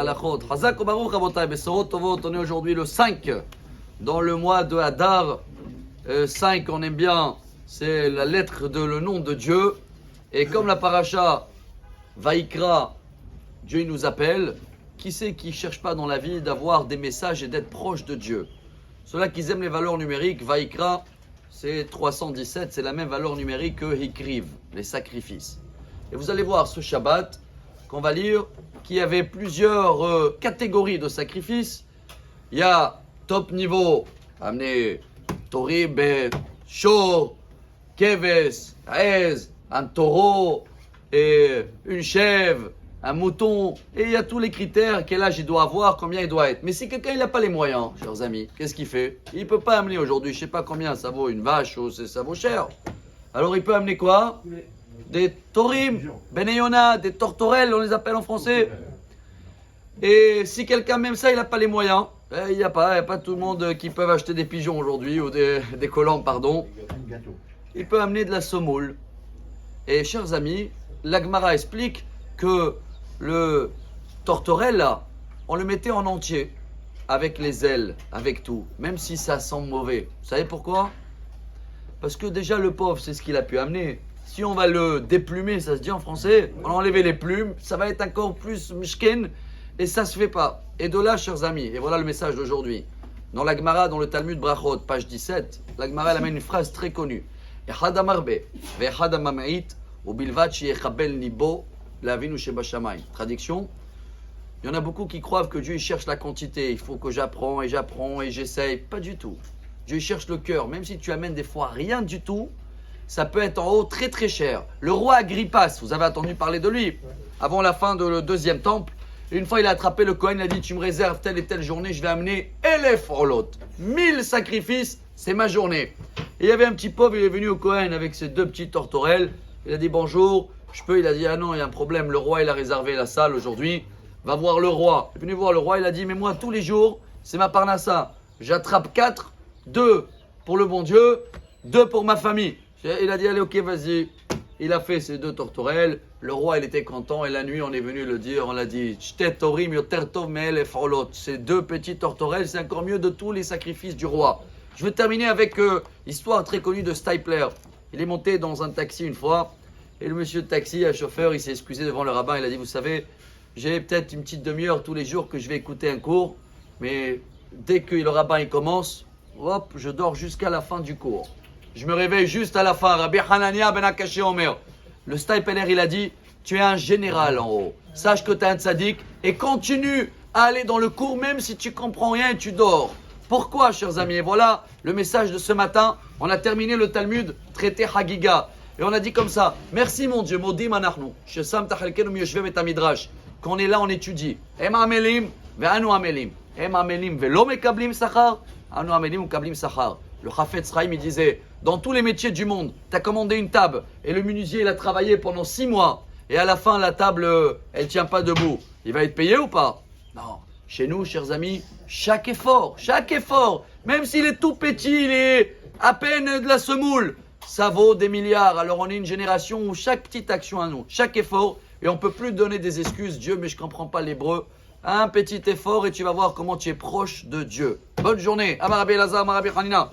Halachot. Chazak Baruch Rabotai, Besorot Tovot, on est aujourd'hui le 5 dans le mois de Hadar. 5, on aime bien, c'est la lettre de le nom de Dieu. Et comme la paracha Vaikra, Dieu nous appelle, qui c'est qui ne cherche pas dans la vie d'avoir des messages et d'être proche de Dieu? Ceux-là qui aiment les valeurs numériques, Vaikra, c'est 317, c'est la même valeur numérique que Hikriv, les sacrifices. Et vous allez voir ce Shabbat qu'on va lire qu'il y avait plusieurs catégories de sacrifices. Il y a top niveau, amener Torib, Shor, Keves, Aez, un taureau, et une chèvre, un mouton, et il y a tous les critères, quel âge il doit avoir, combien il doit être. Mais si quelqu'un n'a pas les moyens, chers amis, qu'est-ce qu'il fait? Il ne peut pas amener aujourd'hui, je ne sais pas combien ça vaut une vache, ou ça vaut cher. Alors il peut amener quoi? Des taurim, beneyona, des tortorelles, on les appelle en français. Et si quelqu'un même ça, il n'a pas les moyens, il n'y a pas tout le monde qui peut acheter des pigeons aujourd'hui, ou des colombes, pardon. Il peut amener de la semoule. Et chers amis, l'Agmara explique que le tortorelle, là, on le mettait en entier, avec les ailes, avec tout, même si ça sent mauvais. Vous savez pourquoi? Parce que déjà le pauvre, c'est ce qu'il a pu amener. Si on va le déplumer, ça se dit en français, on va enlever les plumes, ça va être encore plus mishken, et ça se fait pas. Et de là, chers amis, et voilà le message d'aujourd'hui. Dans la Gemara, dans le Talmud Brachot, page 17, la Gemara elle amène une phrase très connue. Traduction, il y en a beaucoup qui croient que Dieu il cherche la quantité, il faut que j'apprends et j'essaye. Pas du tout. Dieu il cherche le cœur, même si tu amènes des fois rien du tout, ça peut être en haut très très cher. Le roi Agrippas, vous avez entendu parler de lui, avant la fin de le deuxième temple, une fois il a attrapé le Kohen, il a dit tu me réserves telle et telle journée, je vais amener 1000 sacrifices, c'est ma journée. Et il y avait un petit pauvre, il est venu au Kohen avec ses 2 petites tortorelles, il a dit bonjour, je peux, il a dit ah non il y a un problème, le roi il a réservé la salle aujourd'hui, va voir le roi. Il est venu voir le roi, il a dit mais moi tous les jours, c'est ma parnassa, j'attrape 4, 2 pour le bon Dieu, 2 pour ma famille. Il a dit allez ok vas-y, il a fait ses 2 tortorelles, le roi il était content et la nuit on est venu le dire, on l'a dit ces 2 petites tortorelles c'est encore mieux de tous les sacrifices du roi. Je vais terminer avec l'histoire très connue de Stipler. Il est monté dans un taxi une fois et le monsieur de taxi, un chauffeur, il s'est excusé devant le rabbin, il a dit vous savez, j'ai peut-être une petite demi-heure tous les jours que je vais écouter un cours, mais dès que le rabbin il commence, hop, je dors jusqu'à la fin du cours. Je me réveille juste à la fin. Rabbi Hanania ben Akashi Omer. Le Stipler, il a dit, tu es un général en haut. Sache que tu es un tzaddik et continue à aller dans le cours même si tu comprends rien et tu dors. Pourquoi, chers amis? Et voilà le message de ce matin. On a terminé le Talmud, traité Hagiga. Et on a dit comme ça, merci mon Dieu, Modim Anachnu, Shesam Tachalkenu Yoshvem et Midrash. Quand on est là, on étudie. Em Amelim, Ve'anu Amelim. Em Amelim, Ve'lo Mekablim Sachar, Anu Amelim Mekablim Sachar. Le Chafetz Chaim, il disait, dans tous les métiers du monde, tu as commandé une table et le menuisier, il a travaillé pendant 6 mois et à la fin, la table, elle tient pas debout. Il va être payé ou pas? Non. Chez nous, chers amis, chaque effort, même s'il est tout petit, il est à peine de la semoule, ça vaut des milliards. Alors on est une génération où chaque petite action à nous, chaque effort, et on ne peut plus donner des excuses. Dieu, mais je ne comprends pas l'hébreu. Un petit effort et tu vas voir comment tu es proche de Dieu. Bonne journée. Amar Rabbi Elazar, Amar Rabbi Hanina.